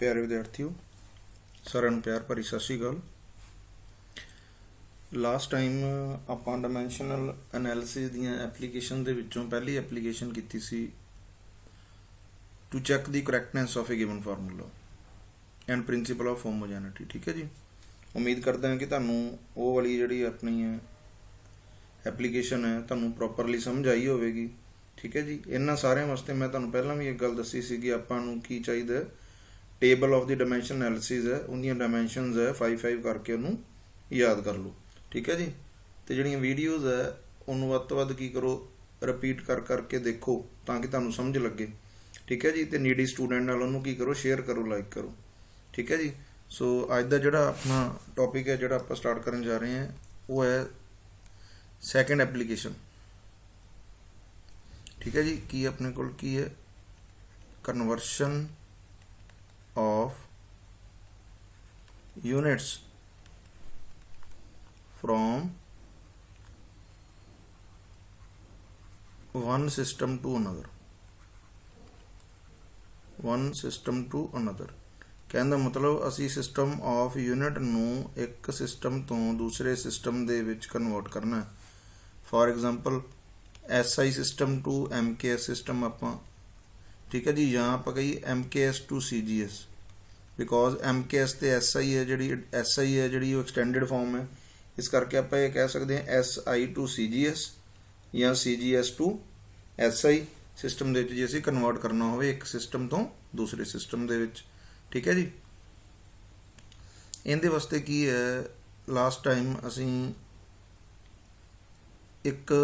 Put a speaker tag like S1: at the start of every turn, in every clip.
S1: प्यारे विद्यार्थियों, सारिਆਂ ਨੂੰ ਪਿਆਰ ਭਰੀ ਸਤਿ ਸ਼੍ਰੀ ਅਕਾਲ। ਲਾਸਟ ਟਾਈਮ ਆਪਾਂ ਡਾਇਮੈਂਸ਼ਨਲ ਐਨਾਲਿਸਿਸ ਦੀਆਂ ਐਪਲੀਕੇਸ਼ਨ ਦੇ ਵਿੱਚੋਂ ਪਹਿਲੀ ਐਪਲੀਕੇਸ਼ਨ ਕੀਤੀ ਸੀ to check the correctness of a given formula and principle of homogeneity. ਠੀਕ ਹੈ ਜੀ, ਉਮੀਦ ਕਰਦਾ ਹਾਂ ਕਿ ਤੁਹਾਨੂੰ ਉਹ ਵਾਲੀ ਜਿਹੜੀ ਆਪਣੀ ਐਪਲੀਕੇਸ਼ਨ ਹੈ ਤੁਹਾਨੂੰ ਪ੍ਰੋਪਰਲੀ ਸਮਝ ਆਈ ਹੋਵੇਗੀ। ਠੀਕ ਹੈ ਜੀ, ਇਹਨਾਂ ਸਾਰਿਆਂ ਵਾਸਤੇ ਮੈਂ ਤੁਹਾਨੂੰ ਪਹਿਲਾਂ ਵੀ ਇੱਕ ਗੱਲ ਦੱਸੀ ਸੀ ਕਿ ਆਪਾਂ ਨੂੰ ਕੀ ਚਾਹੀਦਾ, table of the dimension analysis ਹੈ, ਉਹਦੀਆਂ ਡਾਇਮੈਂਸ਼ਨਸ ਹੈ 5 ਕਰਕੇ ਉਹਨੂੰ ਯਾਦ ਕਰ ਲਓ। ਠੀਕ ਹੈ ਜੀ, ਅਤੇ ਜਿਹੜੀਆਂ ਵੀਡੀਓਜ਼ ਹੈ ਉਹਨੂੰ ਵੱਧ ਤੋਂ ਵੱਧ ਕੀ ਕਰੋ, ਰਿਪੀਟ ਕਰਕੇ ਦੇਖੋ ਤਾਂ ਕਿ ਤੁਹਾਨੂੰ ਸਮਝ ਲੱਗੇ। ਠੀਕ ਹੈ ਜੀ, ਅਤੇ ਨੀਡੀ ਸਟੂਡੈਂਟ ਨਾਲ ਉਹਨੂੰ ਕੀ ਕਰੋ, ਸ਼ੇਅਰ ਕਰੋ, ਲਾਈਕ ਕਰੋ। ਠੀਕ ਹੈ ਜੀ, ਸੋ ਅੱਜ ਦਾ ਜਿਹੜਾ ਆਪਣਾ ਟੌਪਿਕ ਹੈ ਜਿਹੜਾ ਆਪਾਂ ਸਟਾਰਟ ਕਰਨ ਜਾ ਰਹੇ ਹਾਂ ਉਹ ਹੈ ਸੈਕਿੰਡ ਐਪਲੀਕੇਸ਼ਨ। ਠੀਕ ਹੈ ਜੀ, ਕੀ ਆਪਣੇ ਕੋਲ ਕੀ ਹੈ, conversion of units from one system to another। कहने का मतलब असी सिस्टम ऑफ यूनिट नू एक सिस्टम तो दूसरे सिस्टम दे विच कन्वर्ट करना है। For example SI system to MKS system आपां, ठीक है जी, या आप कही MKS to CGS, because MKS ते SI है जी एक्सटेंडेड फॉर्म है, इस करके आप ये कह सकते हैं SI टू CGS या CGS टू SI सिस्टम दे जे असीं कन्वर्ट करना हो एक सिस्टम तो दूसरे सिस्टम दे विच। ठीक है जी, इहदे वास्ते की है, लास्ट टाइम असीं एक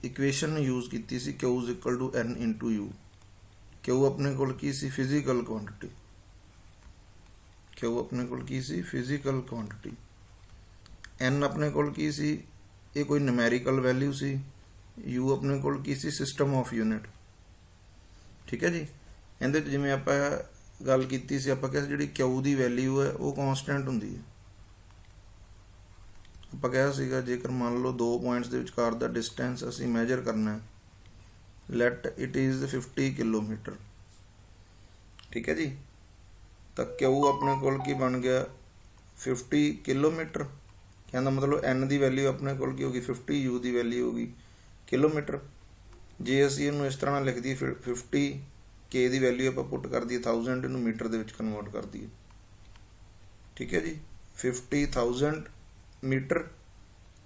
S1: इक्वेशन यूज़ की सी Q is equal to N into U। Q अपने कोल की सी physical quantity, physical quantity. N अपने कोल की सी, ये कोई न्यूमेरिकल वैल्यू सी। यू अपने कोल की सी सिस्टम ऑफ यूनिट। ठीक है जी, इहदे जिवें आपां गल कीती सी, आपां कहा जिहड़ी क्यू दी वैल्यू है वो कॉन्सटेंट हुंदी है। आपां कहा सीगा जेकर मान लो दो पॉइंट्स दे विचकार दा डिस्टेंस असीं मैजर करना है, लेट इट इज़ 50 किलोमीटर। ठीक है जी, तो क्यू अपने कोल की बन गया 50 किलोमीटर। कहने मतलब एन की वैल्यू अपने कोल की होगी 50, यू की वैल्यू होगी किलोमीटर। जे असी इनू इस तरह लिख दी 50 के की वैल्यू आप पुट कर दी 1000 इनू मीटर के कन्वर्ट कर दी। ठीक है जी, 50,000 मीटर,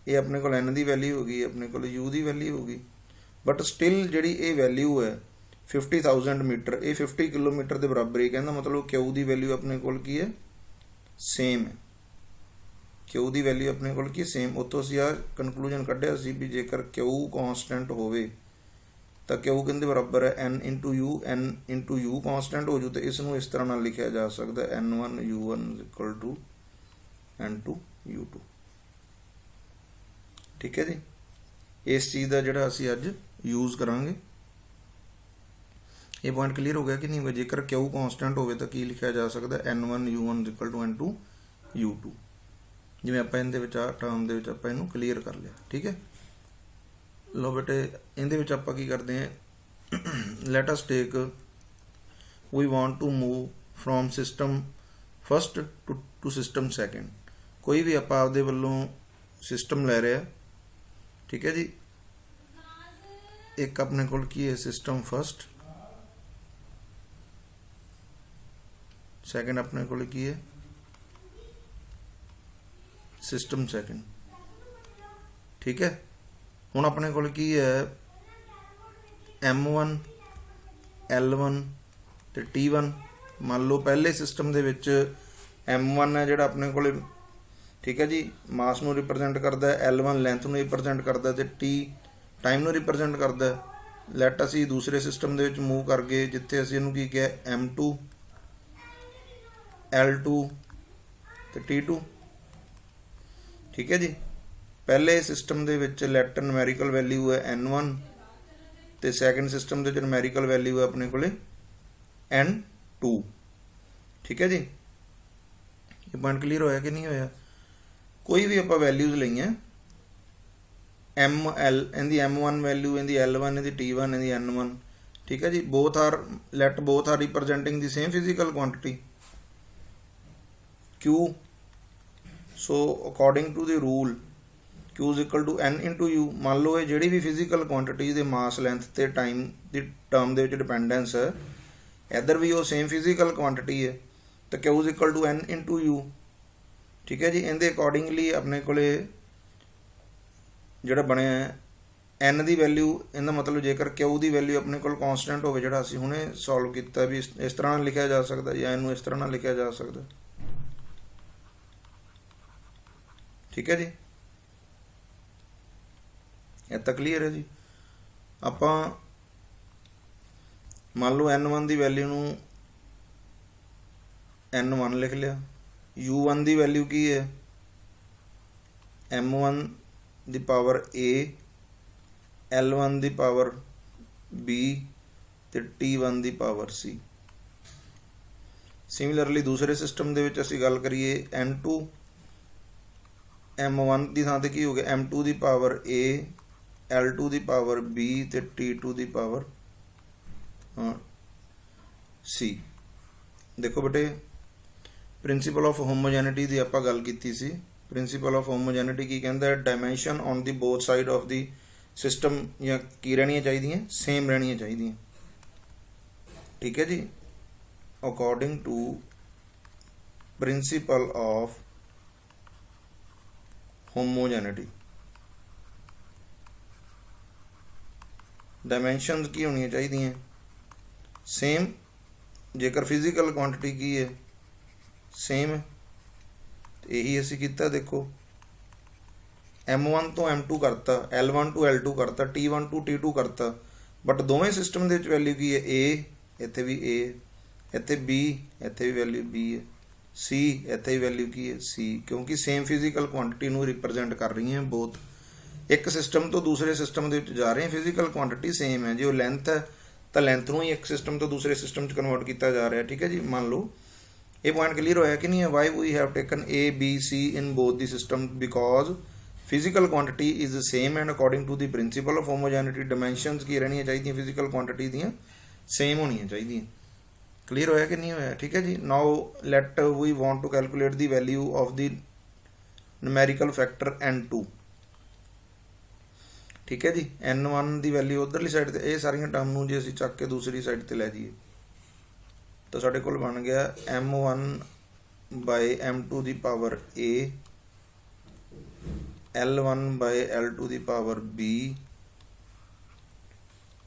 S1: ये अपने को एन की वैल्यू होगी, अपने को यू की वैल्यू होगी। बट स्टिल जी ये वैल्यू है 50,000 मीटर, ये 50 किलोमीटर के बराबर ही। कहना मतलब क्यू की वैल्यू अपने को की है, सेम है। क्यू की वैल्यू अपने को की सेम। उतों असीं आ कंकलूजन कढ़िया सी भी जेकर क्यू कॉन्सटेंट होवे तो क्यू किहदे बराबर है, N into you. N into you constant हो जू तो इसनूं इस तरह नाल लिखिया जा सकता है N1 U1 equal to N2 U2। ठीक है जी, इस चीज़ का जिहड़ा असीं अज यूज़ करांगे। ये पॉइंट क्लीयर हो गया कि नहीं होगा। जेकर क्यू कॉन्सटेंट हो तो की लिखा जा सकता है N1 U1 equal to N2 U2। जिवें आपां इहदे विच आ टर्म दे विच आपां इहनूं क्लीयर कर लिया। ठीक है, लो बेटे इहदे विच आपां की करदे हैं, let us take we want to move from system first to system second. कोई भी आपां आपदे वल्लों सिस्टम लै रहे। ठीक है जी, एक अपने कोल की है सिस्टम फस्ट, सैकेंड अपने कोल की है सिस्टम सैकेंड। ठीक है, हुण अपने कोल की है M1 L1 ते T1। मान लो पहले सिस्टम दे विच M1 है जिहड़ा अपने कोल, ठीक है जी, मास नूं रिप्रजेंट करता है, L1 लेंथ नूं रिप्रजेंट करता है, तो T टाइम नूं रिप्रजेंट करता है। लैट असी दूसरे सिस्टम दे विच मूव कर गए जिथे असी इहनूं की किया M2 L2 ते T2। ठीक है जी, पहले सिस्टम दे विच लैट न्यूमेरिकल वैल्यू है N1 ते सैकेंड सिस्टम दे विच न्यूमेरिकल वैल्यू है अपने कोले N2। ठीक है जी, ये पॉइंट क्लीयर होया कि नहीं होया। कोई भी आप वैल्यूज़ लईआं ML, इहदी M1 वैल्यू, इहदी L1, इहदी T1, इहदी N1। ठीक है जी, both are representing the same physical quantity. Q, so according to the rule Q is equal to N into U। मान लो ये ਜਿਹੜੀ भी ਫਿਜ਼ੀਕਲ ਕੁਆਂਟੀਟੀ ਦੇ ਮਾਸ ਲੈਂਥ ਤੇ ਟਾਈਮ ਦੀ ਟਰਮ ਦੇ ਵਿੱਚ ਡਿਪੈਂਡੈਂਸ ਹੈ, ਇੱਧਰ ਵੀ ਉਹ ਸੇਮ ਫਿਜ਼ੀਕਲ ਕੁਆਂਟੀਟੀ ਹੈ, ਤਾਂ Q is equal to N into U। ਠੀਕ ਹੈ ਜੀ। ਇਹਦੇ ਅਕੋਰਡਿੰਗਲੀ ਆਪਣੇ ਕੋਲੇ ਜਿਹੜਾ ਬਣਿਆ n ਦੀ ਵੈਲਿਊ, ਇਹਦਾ ਮਤਲਬ ਜੇਕਰ Q ਦੀ ਵੈਲਿਊ ਆਪਣੇ ਕੋਲ ਕੌਨਸਟੈਂਟ ਹੋਵੇ, ਜਿਹੜਾ ਅਸੀਂ ਹੁਣੇ ਸੋਲਵ ਕੀਤਾ ਵੀ ਇਸ ਤਰ੍ਹਾਂ ਨਾਲ ਲਿਖਿਆ ਜਾ ਸਕਦਾ ਜਾਂ ਇਹਨੂੰ ਇਸ ਤਰ੍ਹਾਂ ਨਾਲ ਲਿਖਿਆ ਜਾ ਸਕਦਾ। ਠੀਕ ਹੈ ਜੀ, ਇਹ ਤਾਂ ਕਲੀਅਰ ਹੈ ਜੀ। ਆਪਾਂ ਮੰਨ ਲਓ n1 ਦੀ ਵੈਲਿਊ ਨੂੰ n1 ਲਿਖ ਲਿਆ, u1 ਦੀ ਵੈਲਿਊ ਕੀ ਹੈ m1 the power a, l1 the power b ਤੇ t1 ਦੀ ਪਾਵਰ c। ਸਿਮਿਲਰਲੀ ਦੂਸਰੇ ਸਿਸਟਮ ਦੇ ਵਿੱਚ ਅਸੀਂ ਗੱਲ ਕਰੀਏ n2, m1 ਦੀ ਥਾਂ ਤੇ ਕੀ ਹੋ ਗਿਆ m2 ਦੀ ਪਾਵਰ a, l2 ਦੀ ਪਾਵਰ b ਤੇ t2 ਦੀ ਪਾਵਰ c। ਦੇਖੋ ਬੇਟੇ, ਪ੍ਰਿੰਸੀਪਲ ਆਫ ਹੋਮੋਜੈਨਿਟੀ ਦੀ ਆਪਾਂ ਗੱਲ ਕੀਤੀ ਸੀ। ਪ੍ਰਿੰਸੀਪਲ ਆਫ ਹੋਮੋਜੈਨਿਟੀ ਕੀ ਕਹਿੰਦਾ ਹੈ, dimension on the both side of the system ਜਾਂ ਕੀ ਰਹਿਣੀਆਂ ਚਾਹੀਦੀਆਂ, ਸੇਮ ਰਹਿਣੀਆਂ ਚਾਹੀਦੀਆਂ। ਠੀਕ ਹੈ ਜੀ, according to principal of homogeneity dimensions ਕੀ ਹੋਣੀਆਂ ਚਾਹੀਦੀਆਂ, ਸੇਮ। ਜੇਕਰ ਫਿਜ਼ੀਕਲ ਕੁਆਂਟੀਟੀ ਕੀ ਹੈ, ਸੇਮ। ਇਹੀ ਅਸੀਂ ਕੀਤਾ। ਦੇਖੋ m1 ਤੋਂ m2 ਕਰਤਾ, l1 ਤੋਂ l2 ਕਰਤਾ, t1 ਤੋਂ t2 ਕਰਤਾ, ਬਟ ਦੋਵੇਂ ਸਿਸਟਮ ਦੇ ਵਿੱਚ ਵੈਲਿਊ ਕੀ ਹੈ, a, ਇੱਥੇ ਵੀ a, ਇੱਥੇ b, ਇੱਥੇ ਵੀ ਵੈਲਿਊ b ਹੈ, c, ਇੱਥੇ ਵੀ ਵੈਲਿਊ ਕੀ ਹੈ c, ਕਿਉਂਕਿ ਸੇਮ ਫਿਜ਼ੀਕਲ ਕੁਆਂਟੀਟੀ ਨੂੰ ਰਿਪਰੈਜ਼ੈਂਟ ਕਰ ਰਹੀਆਂ ਬੋਥ। ਇੱਕ ਸਿਸਟਮ ਤੋਂ ਦੂਸਰੇ ਸਿਸਟਮ ਦੇ ਵਿੱਚ ਜਾ ਰਹੇ ਹਾਂ, ਫਿਜ਼ੀਕਲ ਕੁਆਂਟੀਟੀ ਸੇਮ ਹੈ। ਜੇ ਉਹ ਲੈਂਥ ਹੈ ਤਾਂ ਲੈਂਥ ਨੂੰ ਹੀ ਇੱਕ ਸਿਸਟਮ ਤੋਂ ਦੂਸਰੇ ਸਿਸਟਮ 'ਚ ਕਨਵਰਟ ਕੀਤਾ ਜਾ ਰਿਹਾ। ਠੀਕ ਹੈ ਜੀ, ਮੰਨ ਲਓ ਇਹ ਪੁਆਇੰਟ ਕਲੀਅਰ ਹੋਇਆ ਕਿ ਨਹੀਂ ਹੈ। Why we have taken a, b, c in both the system because physical quantity is same and according to the principle of homogeneity dimensions ਕੀ ਰਹਿਣੀਆਂ ਚਾਹੀਦੀਆਂ, ਫਿਜ਼ੀਕਲ ਕੁਆਂਟੀਟੀ ਦੀਆਂ ਸੇਮ ਹੋਣੀਆਂ ਚਾਹੀਦੀਆਂ। ਕਲੀਅਰ ਹੋਇਆ ਕਿ ਨਹੀਂ ਹੋਇਆ? ਠੀਕ ਹੈ ਜੀ। Now let we want to calculate the value of the numerical factor n2। ਠੀਕ ਹੈ ਜੀ, n1 ਦੀ ਵੈਲਿਊ ਉਧਰਲੀ ਸਾਈਡ ਤੇ, ਇਹ ਸਾਰੀਆਂ ਟਰਮ ਨੂੰ ਜੇ ਅਸੀਂ ਚੱਕ ਕੇ ਦੂਸਰੀ ਸਾਈਡ ਤੇ ਲੈ ਜਾਈਏ ਤਾਂ ਸਾਡੇ ਕੋਲ ਬਣ ਗਿਆ m1 ਬਾਈ m2 ਦੀ power a, l1 by l2 ਦੀ power b,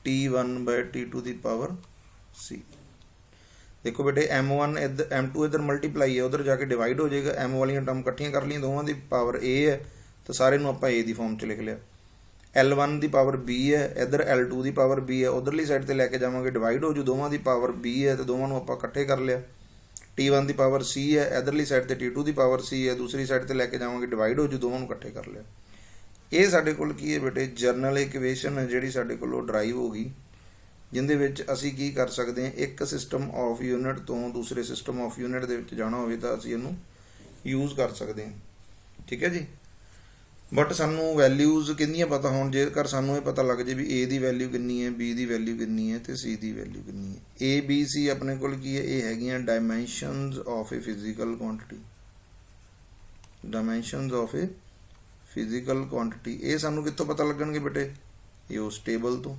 S1: t1 by t2 ਦੀ ਪਾਵਰ c। ਦੇਖੋ ਬੇਟੇ, m1 m2 ਇੱਧਰ ਮਲਟੀਪਲਾਈ ਹੈ, ਉਧਰ ਜਾ ਕੇ ਡਿਵਾਈਡ ਹੋ ਜਾਏਗਾ। m ਵਾਲੀਆਂ ਟਰਮ ਇਕੱਠੀਆਂ ਕਰ ਲਈਆਂ, ਦੋਵਾਂ ਦੀ ਪਾਵਰ a ਹੈ ਤਾਂ ਸਾਰੇ ਨੂੰ ਆਪਾਂ a ਦੀ ਫਾਰਮ 'ਚ ਲਿਖ ਲਿਆ। l1 ਦੀ ਪਾਵਰ b ਹੈ, ਇੱਧਰ l2 ਦੀ ਪਾਵਰ b ਹੈ, ਉਧਰਲੀ ਸਾਈਡ ਤੇ ਲੈ ਕੇ ਜਾਵਾਂਗੇ ਡਿਵਾਈਡ ਹੋ ਜੂ, ਦੋਵਾਂ ਦੀ ਪਾਵਰ b ਹੈ ਤੇ ਦੋਵਾਂ ਨੂੰ ਆਪਾਂ ਇਕੱਠੇ ਕਰ ਲਿਆ। t1 ਦੀ ਪਾਵਰ c ਹੈ, ਇੱਧਰਲੀ ਸਾਈਡ ਤੇ t2 ਦੀ ਪਾਵਰ c ਹੈ, ਦੂਸਰੀ ਸਾਈਡ ਤੇ ਲੈ ਕੇ ਜਾਵਾਂਗੇ ਡਿਵਾਈਡ ਹੋ ਜੂ, ਦੋਵਾਂ ਨੂੰ ਇਕੱਠੇ ਕਰ ਲਿਆ। ਇਹ ਸਾਡੇ ਕੋਲ ਕੀ ਹੈ ਬੇਟੇ, ਜਰਨਲ ਇਕੁਏਸ਼ਨ ਹੈ ਜਿਹੜੀ ਸਾਡੇ ਕੋਲੋਂ ਡਰਾਈਵ ਹੋ ਗਈ, ਜਿਹਦੇ ਵਿੱਚ ਅਸੀਂ ਕੀ ਕਰ ਸਕਦੇ ਹਾਂ, ਇੱਕ ਸਿਸਟਮ ਆਫ ਯੂਨਿਟ ਤੋਂ ਦੂਸਰੇ ਸਿਸਟਮ ਆਫ ਯੂਨਿਟ ਦੇ ਵਿੱਚ ਜਾਣਾ ਹੋਵੇ ਤਾਂ ਅਸੀਂ ਇਹਨੂੰ ਯੂਜ਼ ਕਰ ਸਕਦੇ ਹਾਂ। ਠੀਕ ਹੈ ਜੀ, ਬਟ ਸਾਨੂੰ ਵੈਲਿਊਜ਼ ਕਿੰਨੀਆਂ ਪਤਾ ਹੋਣ। ਜੇਕਰ ਸਾਨੂੰ ਇਹ ਪਤਾ ਲੱਗ ਜੇ ਵੀ a ਦੀ ਵੈਲਿਊ ਕਿੰਨੀ ਹੈ, b ਦੀ ਵੈਲਿਊ ਕਿੰਨੀ ਹੈ ਤੇ c ਦੀ ਵੈਲਿਊ ਕਿੰਨੀ ਹੈ। a, b, c ਆਪਣੇ ਕੋਲ ਕੀ ਹੈ, ਇਹ ਹੈਗੀਆਂ dimensions of a physical quantity. Dimensions of a physical quantity ਇਹ ਸਾਨੂੰ ਕਿੱਥੋਂ ਪਤਾ ਲੱਗਣਗੇ ਬੇਟੇ, ਇਹ ਉਸ ਟੇਬਲ ਤੋਂ,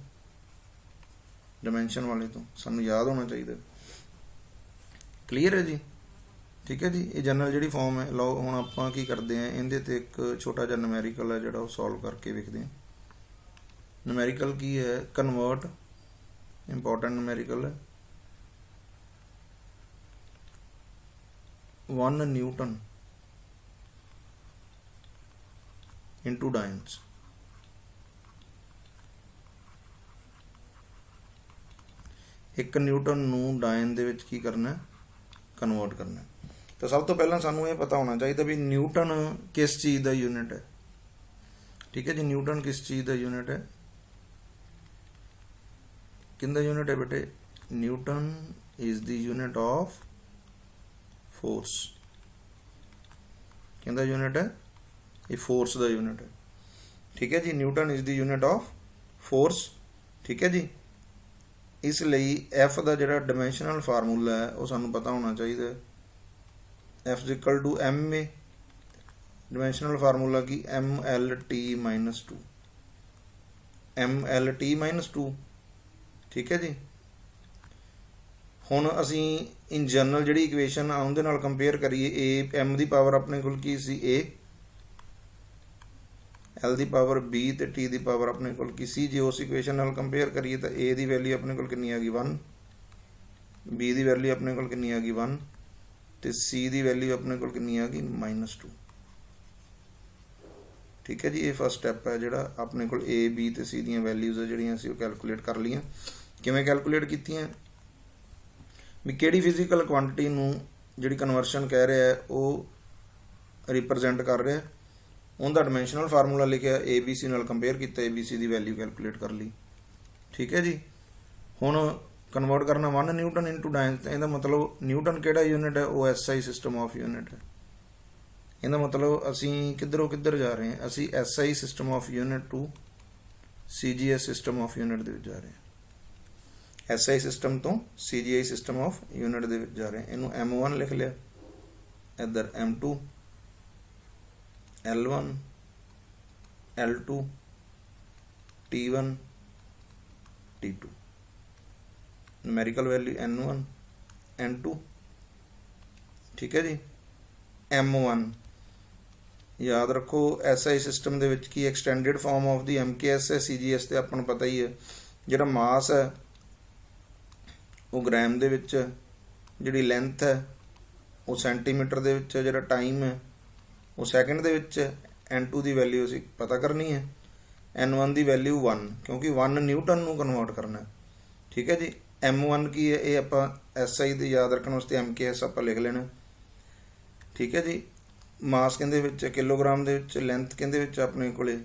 S1: ਡਾਇਮੈਂਸ਼ਨ ਵਾਲੇ ਤੋਂ, ਸਾਨੂੰ ਯਾਦ ਹੋਣਾ ਚਾਹੀਦਾ। ਕਲੀਅਰ ਹੈ ਜੀ? ਠੀਕ ਹੈ ਜੀ, ਇਹ ਜਨਰਲ ਜਿਹੜੀ ਫਾਰਮ ਹੈ। ਲਓ ਹੁਣ ਆਪਾਂ ਕੀ ਕਰਦੇ ਹਾਂ, ਇਹਦੇ ਤੇ ਇੱਕ ਛੋਟਾ ਜਿਹਾ ਨੂਮੈਰੀਕਲ ਹੈ ਜਿਹੜਾ ਉਹ ਸੋਲਵ ਕਰਕੇ ਵੇਖਦੇ ਹਾਂ। ਨੂਮੈਰੀਕਲ ਕੀ ਹੈ, ਕਨਵਰਟ, ਇੰਪੋਰਟੈਂਟ ਨੂਮੈਰੀਕਲ ਹੈ। 1 ਨਿਊਟਨ into dynes। ਇੱਕ ਨਿਊਟਨ ਨੂੰ ਡਾਇਨ ਦੇ ਵਿੱਚ ਕੀ ਕਰਨਾ, ਕਨਵਰਟ ਕਰਨਾ। ਤਾਂ ਸਭ ਤੋਂ ਪਹਿਲਾਂ ਸਾਨੂੰ ਇਹ ਪਤਾ ਹੋਣਾ ਚਾਹੀਦਾ ਵੀ ਨਿਊਟਨ ਕਿਸ ਚੀਜ਼ ਦਾ ਯੂਨਿਟ ਹੈ। ਠੀਕ ਹੈ ਜੀ, ਨਿਊਟਨ ਕਿਸ ਚੀਜ਼ ਦਾ ਯੂਨਿਟ ਹੈ, ਕਿੰਦਾ ਯੂਨਿਟ ਹੈ ਬੇਟੇ, Newton is the unit of force. ਕਿੰਦਾ ਯੂਨਿਟ ਹੈ, ਇਹ ਫੋਰਸ ਦਾ ਯੂਨਿਟ ਹੈ। ਠੀਕ ਹੈ ਜੀ, Newton is the unit of force. ਠੀਕ ਹੈ ਜੀ, ਇਸ ਲਈ F ਦਾ ਜਿਹੜਾ ਡਾਇਮੈਂਸ਼ਨਲ ਫਾਰਮੂਲਾ ਹੈ ਉਹ ਸਾਨੂੰ ਪਤਾ ਹੋਣਾ ਚਾਹੀਦਾ ਹੈ। F is equal to M A, dimensional formula की M L T minus two, M L T minus two. ठीक है जी। ਹੁਣ ਅਸੀਂ ਇਨ ਜਨਰਲ ਜਿਹੜੀ ਇਕੁਏਸ਼ਨ ਆ ਉਹਦੇ ਨਾਲ ਕੰਪੇਅਰ ਕਰੀਏ, ਏ ਐਮ ਦੀ ਪਾਵਰ ਆਪਣੇ ਕੋਲ ਕੀ ਸੀ ਏ, ਐਲ ਦੀ ਪਾਵਰ ਬੀ ਤੇ ਟੀ ਦੀ ਪਾਵਰ ਆਪਣੇ ਕੋਲ ਕੀ ਸੀ। ਜੇ ਉਸ ਇਕੁਏਸ਼ਨ ਨਾਲ ਕੰਪੇਅਰ ਕਰੀਏ ਤਾਂ ਏ ਦੀ ਵੈਲਿਊ ਆਪਣੇ ਕੋਲ ਕਿੰਨੀ ਆ ਗਈ 1, ਬੀ ਦੀ ਵੈਲਿਊ ਆਪਣੇ ਕੋਲ ਕਿੰਨੀ ਆ ਗਈ 1 ਤੇ ਸੀ ਦੀ ਵੈਲਿਊ ਆਪਣੇ ਕੋਲ ਕਿੰਨੀ ਆ ਗਈ -2। ਠੀਕ ਹੈ ਜੀ। ਇਹ ਫਸਟ ਸਟੈਪ ਹੈ ਜਿਹੜਾ ਆਪਣੇ ਕੋਲ ਏ ਬੀ ਤੇ ਸੀ ਦੀਆਂ ਵੈਲਿਊਜ਼ ਆ ਜਿਹੜੀਆਂ ਅਸੀਂ ਉਹ ਕੈਲਕੂਲੇਟ ਕਰ ਲਈਆਂ। ਕਿਵੇਂ ਕੈਲਕੂਲੇਟ ਕੀਤੀਆਂ ਵੀ ਕਿਹੜੀ ਫਿਜ਼ੀਕਲ ਕੁਆਂਟਿਟੀ ਨੂੰ ਜਿਹੜੀ ਕਨਵਰਸ਼ਨ ਕਹਿ ਰਿਹਾ ਹੈ ਉਹ ਰਿਪਰੈਜ਼ੈਂਟ ਕਰ ਰਿਹਾ, ਉਹਦਾ ਡਿਮੈਂਸ਼ਨਲ ਫਾਰਮੂਲਾ ਲਿਖਿਆ, ਏ ਬੀ ਸੀ ਨਾਲ ਕੰਪੇਅਰ ਕੀਤਾ, A B C the value calculate ਕਰ ਲਈ। ਠੀਕ ਹੈ ਜੀ। ਹੁਣ ਕਨਵਰਟ ਕਰਨਾ 1 ਨਿਊਟਨ ਇਨਟੂ ਡਾਇਨ, ਇਹਦਾ ਮਤਲਬ ਨਿਊਟਨ ਕਿਹੜਾ ਯੂਨਿਟ ਹੈ, ਉਹ ਐਸਆਈ ਸਿਸਟਮ ਆਫ ਯੂਨਿਟ ਹੈ। ਇਹਦਾ ਮਤਲਬ ਅਸੀਂ ਕਿੱਧਰੋਂ ਕਿੱਧਰ ਜਾ ਰਹੇ ਹਾਂ, ਅਸੀਂ SI system of unit to CGS system of unit ਦੇ ਵਿੱਚ ਜਾ ਰਹੇ ਹਾਂ। ਐਸਆਈ ਸਿਸਟਮ ਤੋਂ ਸੀਜੀਆਈ ਸਿਸਟਮ ਆਫ ਯੂਨਿਟ ਦੇ ਵਿੱਚ ਜਾ ਰਹੇ ਹਾਂ। ਇਹਨੂੰ M1 ਲਿਖ ਲਿਆ, ਇੱਧਰ M2, L1, L2, T1, T2, numerical value N1, N2। ਠੀਕ ਹੈ ਜੀ। M1 ਯਾਦ ਰੱਖੋ, ਐਸਆਈ ਸਿਸਟਮ ਦੇ ਵਿੱਚ ਕੀ extended form of the MKS ਹੈ, CGS ਤੇ ਆਪਾਂ ਨੂੰ ਪਤਾ ਹੀ ਹੈ। ਜਿਹੜਾ ਮਾਸ ਹੈ ਉਹ ਗ੍ਰਾਮ ਦੇ ਵਿੱਚ, ਜਿਹੜੀ ਲੈਂਥ ਹੈ ਉਹ ਸੈਂਟੀਮੀਟਰ ਦੇ ਵਿੱਚ, ਜਿਹੜਾ ਟਾਈਮ ਹੈ ਉਹ ਸੈਕਿੰਡ ਦੇ ਵਿੱਚ। N2 ਦੀ ਵੈਲਿਊ ਅਸੀਂ ਪਤਾ ਕਰਨੀ ਹੈ, N1 ਦੀ ਵੈਲਿਊ 1, ਕਿਉਂਕਿ 1 ਨਿਊਟਨ ਨੂੰ ਕਨਵਰਟ ਕਰਨਾ। ਠੀਕ ਹੈ ਜੀ। M1 ਕੀ ਹੈ, ਇਹ ਆਪਾਂ SI ਦੇ ਯਾਦ ਰੱਖਣ ਵਾਸਤੇ MKS ਆਪਾਂ ਲਿਖ ਲੈਣਾ। ਠੀਕ ਹੈ ਜੀ। ਮਾਸ ਕਹਿੰਦੇ ਵਿੱਚ ਕਿਲੋਗ੍ਰਾਮ ਦੇ ਵਿੱਚ, ਲੈਂਥ ਕਹਿੰਦੇ ਵਿੱਚ ਆਪਣੇ ਕੋਲੇ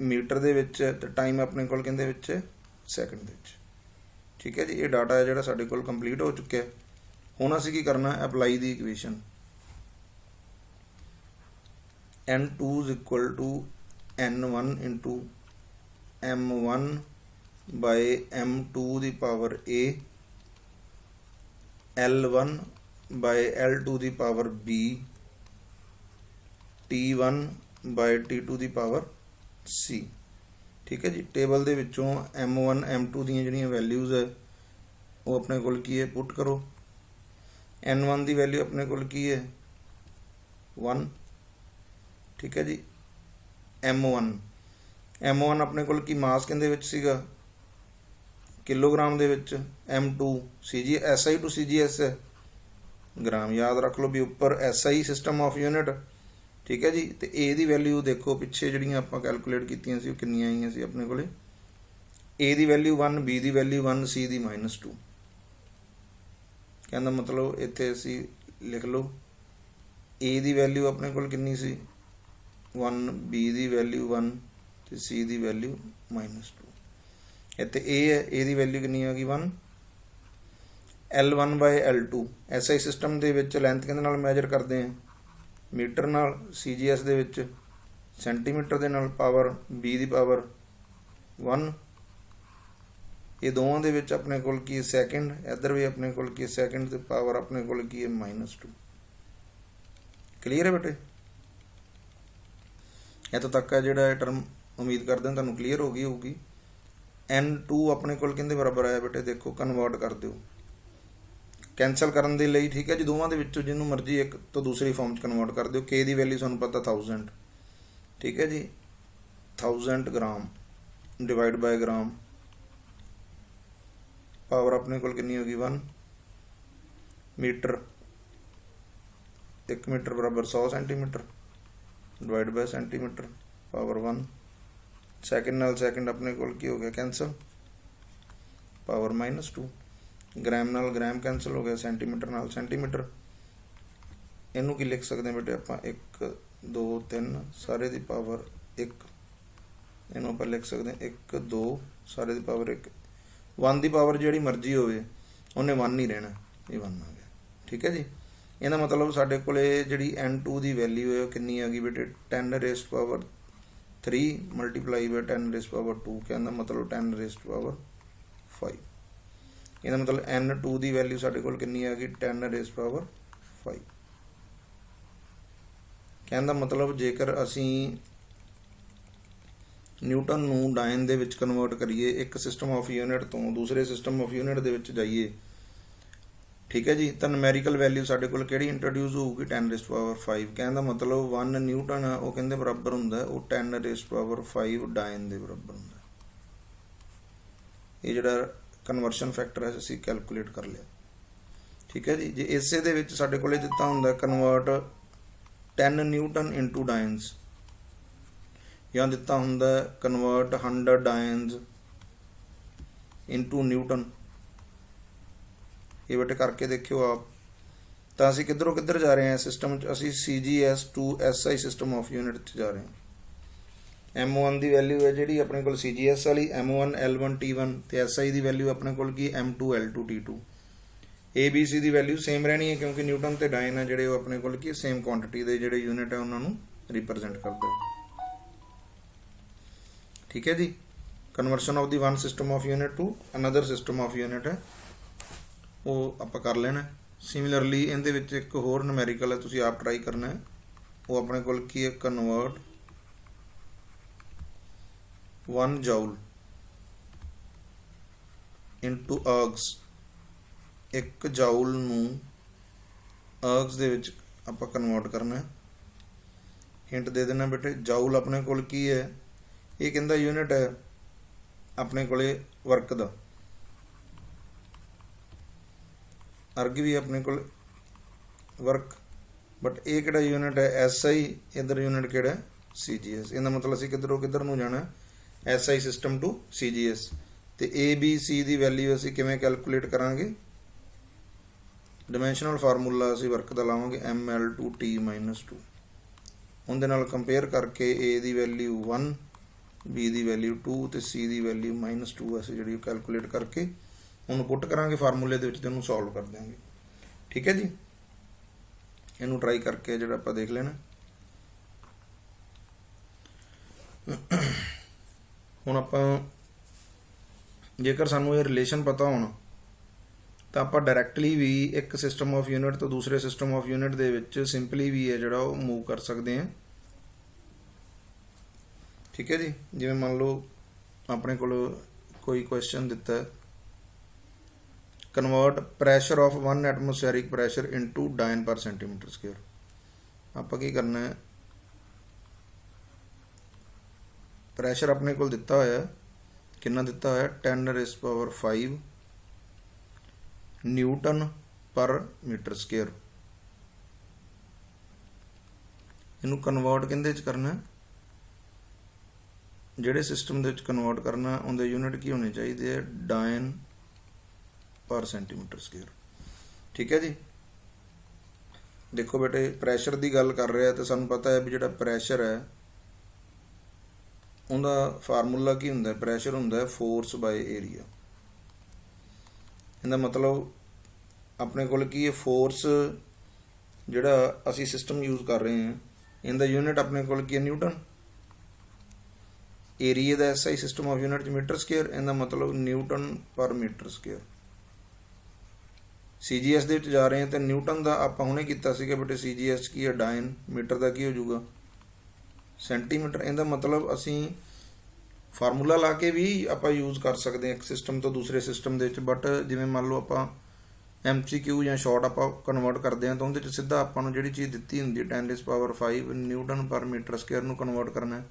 S1: ਮੀਟਰ ਦੇ ਵਿੱਚ, ਤੇ ਟਾਈਮ ਆਪਣੇ ਕੋਲ ਕਹਿੰਦੇ ਵਿੱਚ ਸੈਕਿੰਡ ਦੇ ਵਿੱਚ। ਠੀਕ ਹੈ ਜੀ। ਇਹ ਡਾਟਾ ਹੈ ਜਿਹੜਾ ਸਾਡੇ ਕੋਲ ਕੰਪਲੀਟ ਹੋ ਚੁੱਕਿਆ। ਹੁਣ ਅਸੀਂ ਕੀ ਕਰਨਾ, apply the equation N2 is equal to N1 into M1 by M2 ਦੀ power A, L1 by L2 ਦੀ power B, T1 by T2 ਦੀ ਪਾਵਰ C। ਠੀਕ ਹੈ ਜੀ। ਟੇਬਲ ਦੇ ਵਿੱਚੋਂ M1 M2 ਦੀਆਂ ਜਿਹੜੀਆਂ ਵੈਲਿਊਜ਼ ਹੈ ਉਹ ਆਪਣੇ ਕੋਲ ਕੀ ਹੈ, ਪੁੱਟ ਕਰੋ। N1 ਦੀ ਵੈਲਿਊ ਆਪਣੇ ਕੋਲ ਕੀ ਹੈ 1। ਠੀਕ ਹੈ ਜੀ। M1 ਆਪਣੇ ਕੋਲ ਕੀ ਮਾਸ ਕਹਿੰਦੇ ਵਿੱਚ ਸੀਗਾ ਕਿਲੋਗ੍ਰਾਮ ਦੇ ਵਿੱਚ, M2 SI ਟੂ CGS ਹੈ ਗ੍ਰਾਮ। ਯਾਦ ਰੱਖ ਲਓ ਵੀ ਉੱਪਰ SI ਸਿਸਟਮ ਆਫ ਯੂਨਿਟ। ਠੀਕ ਹੈ ਜੀ। ਤੇ A ਦੀ ਵੈਲਿਊ ਦੇਖੋ ਪਿੱਛੇ ਜਿਹੜੀਆਂ ਆਪਾਂ ਕੈਲਕੂਲੇਟ ਕੀਤੀਆਂ ਸੀ ਉਹ ਕਿੰਨੀਆਂ ਆਈਆਂ ਸੀ ਆਪਣੇ ਕੋਲੇ, A the value 1, B the value 1, C ਦੀ -2। ਕਹਿੰਦਾ ਮਤਲਬ ਇੱਥੇ ਅਸੀਂ ਲਿਖ ਲਓ A ਦੀ ਵੈਲਿਊ ਆਪਣੇ ਕੋਲ ਕਿੰਨੀ ਸੀ 1, B ਦੀ ਵੈਲਿਊ 1 ਤੇ C ਦੀ ਵੈਲਿਊ -2। ਇੱਥੇ A ਹੈ, A ਦੀ ਵੈਲਿਊ ਕਿੰਨੀ ਆ ਗਈ 1। L1 bye L2 SI system ਦੇ ਵਿੱਚ ਲੈਂਥ ਕਿਹਦੇ ਨਾਲ ਮੈਜਰ ਕਰਦੇ ਹਾਂ, ਮੀਟਰ ਨਾਲ। CGS ਦੇ ਵਿੱਚ ਸੈਂਟੀਮੀਟਰ ਦੇ ਨਾਲ। ਪਾਵਰ B ਦੀ ਪਾਵਰ 1। ਇਹ ਦੋਵਾਂ ਦੇ ਵਿੱਚ ਆਪਣੇ ਕੋਲ ਕੀ ਸੈਕਿੰਡ, ਇੱਧਰ ਵੀ ਆਪਣੇ ਕੋਲ ਕੀ ਸੈਕਿੰਡ ਤੇ ਪਾਵਰ ਆਪਣੇ ਕੋਲ ਕੀ ਹੈ -2। ਕਲੀਅਰ ਹੈ ਬੇਟੇ? ਇੱਥੋਂ ਤੱਕ ਹੈ ਜਿਹੜਾ ਇਹ ਟਰਮ, ਉਮੀਦ ਕਰਦੇ ਹਾਂ ਤੁਹਾਨੂੰ ਕਲੀਅਰ ਹੋ ਗਈ ਹੋਊਗੀ। N2 ਆਪਣੇ ਕੋਲ ਕਿਹਦੇ ਬਰਾਬਰ ਆਇਆ ਬੇਟੇ, ਦੇਖੋ ਕਨਵਰਟ ਕਰ ਦਿਓ ਕੈਂਸਲ ਕਰਨ ਦੇ ਲਈ। ਠੀਕ ਹੈ ਜੀ। ਦੋਵਾਂ ਦੇ ਵਿੱਚੋਂ ਜਿਹਨੂੰ ਮਰਜ਼ੀ ਇੱਕ ਤੋਂ ਦੂਸਰੀ ਫਾਰਮ 'ਚ ਕਨਵਰਟ ਕਰ ਦਿਓ। K ਦੀ ਵੈਲਿਊ ਤੁਹਾਨੂੰ ਪਤਾ 1000। ਠੀਕ ਹੈ ਜੀ। 1000 gram divide by gram, power ਆਪਣੇ ਕੋਲ ਕਿੰਨੀ ਹੋ ਗਈ 1। ਮੀਟਰ, 1 ਮੀਟਰ ਬਰਾਬਰ 100 centimetre divide by centimetre, power 1। Second ਨਾਲ ਸੈਕਿੰਡ ਆਪਣੇ ਕੋਲ ਕੀ ਹੋ ਗਿਆ ਕੈਂਸਲ, ਪਾਵਰ -2। ਗ੍ਰਾਮ ਨਾਲ ਗ੍ਰਾਮ ਕੈਂਸਲ ਹੋ ਗਿਆ, ਸੈਂਟੀਮੀਟਰ ਨਾਲ ਸੈਂਟੀਮੀਟਰ। ਇਹਨੂੰ ਕੀ ਲਿਖ ਸਕਦੇ ਹਾਂ ਬੇਟੇ ਆਪਾਂ, 1 2 3 ਸਾਰੇ ਦੀ ਪਾਵਰ 1। ਇਹਨੂੰ ਆਪਾਂ ਲਿਖ ਸਕਦੇ ਹਾਂ 1 2 ਸਾਰੇ ਦੀ ਪਾਵਰ 1। 1 ਦੀ ਪਾਵਰ ਜਿਹੜੀ ਮਰਜ਼ੀ ਹੋਵੇ ਉਹਨੇ 1 ਹੀ ਰਹਿਣਾ, ਇਹ 1 ਆ ਗਿਆ। ਠੀਕ ਹੈ ਜੀ। ਇਹਦਾ ਮਤਲਬ ਸਾਡੇ ਕੋਲ ਜਿਹੜੀ N2 ਦੀ ਵੈਲਿਊ ਹੈ ਉਹ ਕਿੰਨੀ ਆ ਗਈ ਬੇਟੇ 10⁻³ ਮਲਟੀਪਲਾਈ ਬਾਈ 10⁻²। ਕਹਿੰਦਾ ਮਤਲਬ 10⁻5। ਇਹਦਾ ਮਤਲਬ N2 ਦੀ ਵੈਲਿਊ ਸਾਡੇ ਕੋਲ ਕਿੰਨੀ ਆ ਗਈ 10⁻5। 5। कहने का मतलब जेकर असी न्यूटन नूं डायन दे विच कन्वर्ट करिए, एक सिस्टम ऑफ यूनिट तो दूसरे सिस्टम ऑफ यूनिट दे विच जाइए, ठीक है जी, तो नूमैरिकल वैल्यू साडे कोल किहड़ी इंट्रोड्यूस होगी 10⁻5। कहने का मतलब 1 न्यूटन है वो कहते बराबर हुंदा है वो 10⁻5 डायन दे बराबर हुंदा। ये जिहड़ा कन्वर्शन फैक्टर है असीं कैलकुलेट कर लिया, ठीक है जी। जे इसे दे विच साडे कोले दिता हुंदा कन्वर्ट 10 न्यूटन इंटू डायन्स, या दिता हुंदा कन्वर्ट 100 डायन्स इंटू न्यूटन, ये बेटे करके देखियो आप, तो असीं किधरों किधर जा रहे हैं सिस्टम, असीं CGS to SI system of unit जा रहे हैं। M1 की वैल्यू है जी अपने को CGS वाली, M1 L1 T1, तो SI की वैल्यू अपने को की M2 L2 T2। ABC की वैल्यू सेम रहनी है क्योंकि न्यूटन तो डायन है जोड़े अपने को की सेम क्वांटिटी के जोड़े यूनिट है उन्होंने रिप्रजेंट करते हैं, ठीक है जी। Conversion of the one system of unit to another system of unit है वो आप कर लेना। सिमिलरली इहदे विच एक होर नूमैरिकल है, तुसीं आप ट्राई करना है, वो अपने को की है कन्वर्ट 1 जूल इंटू अर्ग्स। एक जूल नूं अर्ग्स दे विच आपां कन्वर्ट करना है। हिंट दे देना बेटे, जूल अपने कोल की है, ये कहंदा यूनिट है अपने कोले वर्क दा, अर्ग भी अपने को वर्क, बट ये किहड़ा यूनिट है SI, इधर यूनिट किहड़ा है CGS। इहदा मतलब असीं किधरों किधर नूं जाना है SI सिस्टम टू CGS। तो ABC की वैल्यू असीं किवें कैलकुलेट करांगे, डिमेंशनल फार्मूला असीं वर्क दा लावांगे ML2T-2, उहदे नाल कंपेयर करके A की वैल्यू 1, B की वैल्यू 2 तो C की वैल्यू -2 असीं जिहड़ी कैलकुलेट करके उन्होंने पुट करांगे फार्मूले दे विच ते उहनूं सॉल्व कर देंगे, ठीक है जी। इनू ट्राई करके जिहड़ा आपां देख लेना। हुण आपां जेकर सानूं ये रिलेशन पता होना तो आपां डायरैक्टली भी एक सिस्टम ऑफ यूनिट तो दूसरे system of unit they which simply भी है जिहड़ा वो मूव कर सकते हैं, ठीक है जी। जिवें मान लो अपने कोल कोई क्वेश्चन दिता है, convert pressure of 1 atmospheric pressure into डायन पर सेंटीमीटर स्क्वेयर। आप की करना है, प्रैशर अपने को दिता होया कितना दिता होया 10⁻5 न्यूटन पर मीटर स्क्वेयर। इनू कन्वर्ट किहदे च करना है, जिहड़े सिस्टम दे विच कन्वर्ट करना उहदे यूनिट की होने चाहिए डायन पर सेंटीमीटर स्क्वेयर, ठीक है जी। देखो बेटे प्रैशर की गल कर रहे हैं तो सानू पता है भी जिहड़ा प्रैशर है उहदा फार्मूला की हुंदा है, प्रैशर हुंदा है फोर्स बाय एरिया। इहदा मतलब अपने कोल की फोर्स जिहड़ा असी सिस्टम यूज़ कर रहे हैं इहदा यूनिट अपने कोल की है न्यूटन, एरिया दा SI system of unit metre square, इहदा मतलब Newton per metre square. CGS दे विच जा रहे हैं तो न्यूटन का आपां हुणे कीता सीगा बेटे, CGS की है डायन, मीटर का की हो जाऊगा सेंटीमीटर। इहदा मतलब असी फार्मूला ला के भी आपां यूज़ कर सकते हैं एक सिस्टम तो दूसरे सिस्टम दे विच, बट जिवें मान लो आपां MCQ या शॉर्ट आपां कन्वर्ट करते हैं तो उहदे च सीधा आपां नूं जिहड़ी चीज़ दित्ती हुंदी है 10⁻5 न्यूटन पर मीटर स्क्वेयर नूं कन्वर्ट करना है,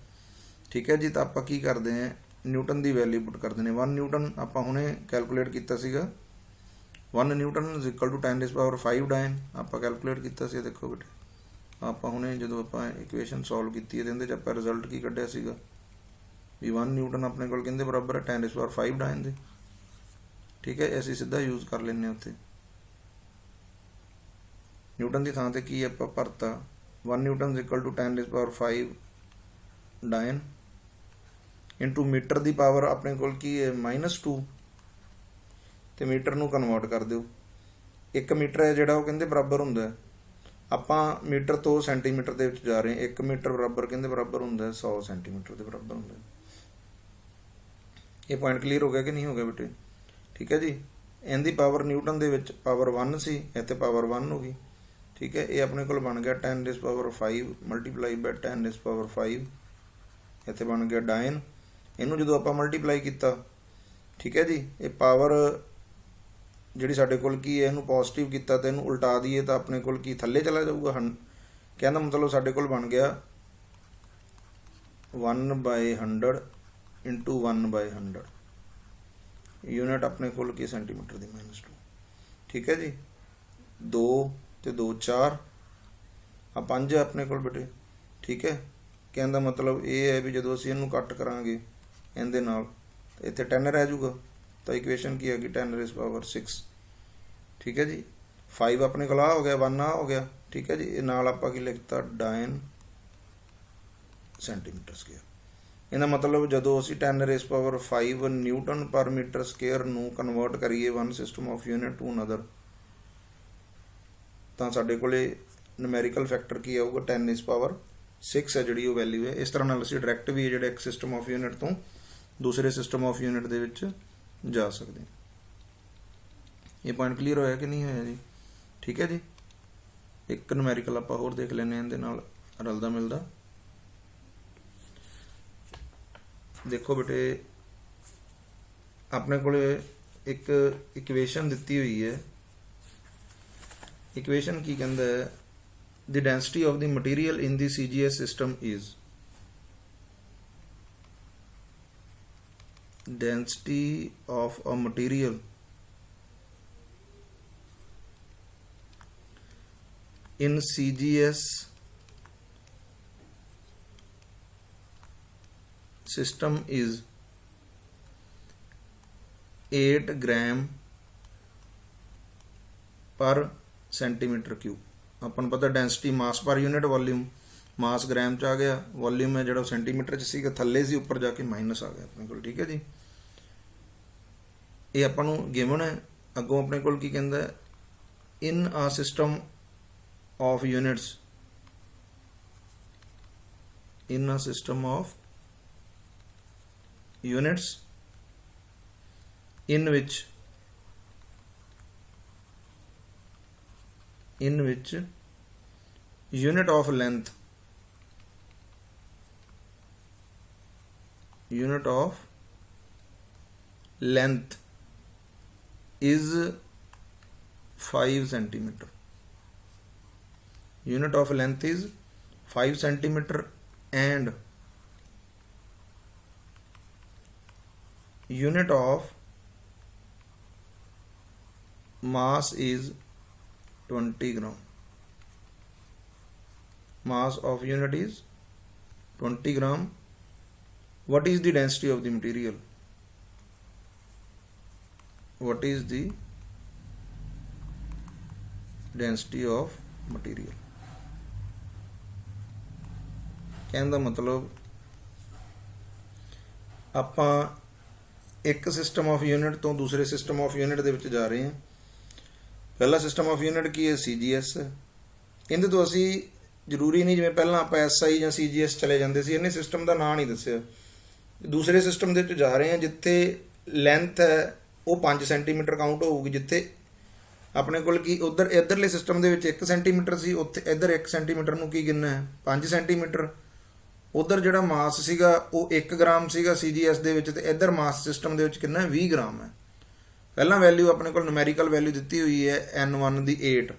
S1: ठीक है जी। तो आपां की करते हैं न्यूटन की वैल्यू पुट करते हैं। 1 न्यूटन आपां हुणे कैलकुलेट कीता सीगा, 1 न्यूटन इज इक्वल टू 10⁻5 डायन आपां कैलकुलेट कीता सी। देखो बेटे आपां हुणे जदों आपां इक्वेशन सॉल्व कीती है इहदे च आपां रिजल्ट की कढिया सीगा भी 1 न्यूटन अपने कोल कहंदे बराबर है 10⁻5 डायन दे, ठीक है। असीं सीधा यूज़ कर लैंदे उत्थे न्यूटन की थां ते की आपां भरता 1 न्यूटन इज इक्वल टू 10⁻5 डायन इंटू मीटर की पावर अपने कोल की है -2 तो मीटर नूं कन्वर्ट कर दिओ। 1 मीटर है जिहड़ा वो कहंदे बराबर हुंदा है, आपां मीटर तो सेंटीमीटर दे विच जा रहे हैं, 1 मीटर बराबर कहंदे बराबर हुंदा है 100 सेंटीमीटर के बराबर हुंदा है। ये पॉइंट क्लीयर हो गया कि नहीं हो गया बेटे, ठीक है जी। इहदी पावर न्यूटन दे विच पावर 1 सी, इत्थे पावर 1 हो गई, ठीक है। ये अपने को बन गया 10⁵ मल्टीप्लाई बाय 10⁵ इत्थे बन गया डाइन। इनू जो आप मल्टीप्लाई किया, ठीक है जी, ये पावर जी साढ़े कोल की है, इनू पॉजिटिव किया तो इनू उल्टा दीए तो अपने कोल की थले चला जाऊगा। कहना मतलब साढ़े कोल बन गया 1/100 इंटू 1/100 यूनिट अपने कोल की सेंटीमीटर की -2। ठीक है जी, 2 ते 2 4 आ 5 अपने कोल बेटे। ठीक है, कहने का मतलब ये है भी जो असीं इनू कट करांगे इहदे नाल तो इत्थे 10 रह जाऊगा, तो इक्वेशन की हैगी 10⁶। ठीक है जी, 5 अपने को हो गया, 1 हो गया। ठीक है जी, नाल आपां की लिखता 9 सेंटीमीटर स्क्वेयर। ਇਹਦਾ मतलब ਜਦੋਂ ਅਸੀਂ 10⁵ ਨਿਊਟਨ ਪਰ ਮੀਟਰ ਸਕੁਅਰ ਨੂੰ ਕਨਵਰਟ ਕਰੀਏ one system of unit to another, ਤਾਂ ਸਾਡੇ ਕੋਲੇ ਨੂਮੈਰੀਕਲ ਫੈਕਟਰ ਕੀ ਆਊਗਾ 10⁶ ਹੈ ਜਿਹੜੀ ਉਹ ਵੈਲਿਊ ਹੈ। ਇਸ ਤਰ੍ਹਾਂ ਨਾਲ ਅਸੀਂ ਡਾਇਰੈਕਟ ਵੀ ਜਿਹੜਾ ਇੱਕ ਸਿਸਟਮ ਆਫ ਯੂਨਿਟ ਤੋਂ ਦੂਸਰੇ ਸਿਸਟਮ ਆਫ ਯੂਨਿਟ ਦੇ ਵਿੱਚ ਜਾ ਸਕਦੇ ਹਾਂ। ਇਹ ਪੁਆਇੰਟ ਕਲੀਅਰ ਹੋਇਆ ਕਿ ਨਹੀਂ ਹੋਇਆ ਜੀ? ਠੀਕ ਹੈ ਜੀ, ਇੱਕ ਨੂਮੈਰੀਕਲ ਆਪਾਂ ਹੋਰ ਦੇਖ ਲੈਂਦੇ ਹਾਂ ਇਹਦੇ ਨਾਲ ਰਲਦਾ ਮਿਲਦਾ। देखो बेटे अपने को एक इक्वेशन दी हुई है। इक्वेशन की कहता है the density of the material in the CGS system is, density of a material in CGS system is 8 ग्राम पर सेंटीमीटर क्यूब। अपन पता density mass per unit volume, मास ग्राम च आ गया, वॉल्यूम है जो सेंटीमीटर च सीगा, थल्ले सी उपर जाके माइनस आ गया अपने को। ठीक है जी, ये अपन नूं गिवन है। अगों अपने को की कहंदा है in a system of units, in a system of units in which unit of length is 5 centimeter. Unit of length is 5 centimeter and unit of mass is 20 gram. Mass of unit is 20 gram. What is the density of the material? What is the density of material? कहने का मतलब ਆਪਾਂ एक system of unit तो दूसरे system of unit ਦੇ ਵਿੱਚ ਜਾ ਰਹੇ ਹਾਂ। ਪਹਿਲਾ ਸਿਸਟਮ ਆਫ ਯੂਨਿਟ ਕੀ ਹੈ? CGS। ਇਹਦੇ ਤੋਂ ਅਸੀਂ ਜ਼ਰੂਰੀ ਨਹੀਂ ਜਿਵੇਂ ਪਹਿਲਾਂ ਆਪਾਂ SI ਜਾਂ CGS ਚਲੇ ਜਾਂਦੇ ਸੀ, ਇਹਨੇ ਸਿਸਟਮ ਦਾ ਨਾਂ ਨਹੀਂ ਦੱਸਿਆ। ਦੂਸਰੇ ਸਿਸਟਮ ਦੇ ਵਿੱਚ ਜਾ ਰਹੇ ਹਾਂ ਜਿੱਥੇ ਲੈਂਥ ਹੈ ਉਹ 5 ਸੈਂਟੀਮੀਟਰ ਕਾਊਂਟ ਹੋਊਗੀ। ਜਿੱਥੇ ਆਪਣੇ ਕੋਲ ਕੀ ਉਧਰ ਇਧਰਲੇ ਸਿਸਟਮ ਦੇ ਵਿੱਚ 1 ਸੈਂਟੀਮੀਟਰ ਸੀ, ਉੱਥੇ ਇੱਧਰ 1 ਸੈਂਟੀਮੀਟਰ ਨੂੰ ਕੀ ਗਿਣਨਾ ਹੈ? 5 ਸੈਂਟੀਮੀਟਰ। उधर जो मास सीगा वो 1 ग्राम सीगा CGS दे विच, ते इधर मास सिस्टम दे विच कितना 20 ग्राम है। पहला वैल्यू अपने को न्यूमेरिकल वैल्यू दी हुई है N1 दी 8।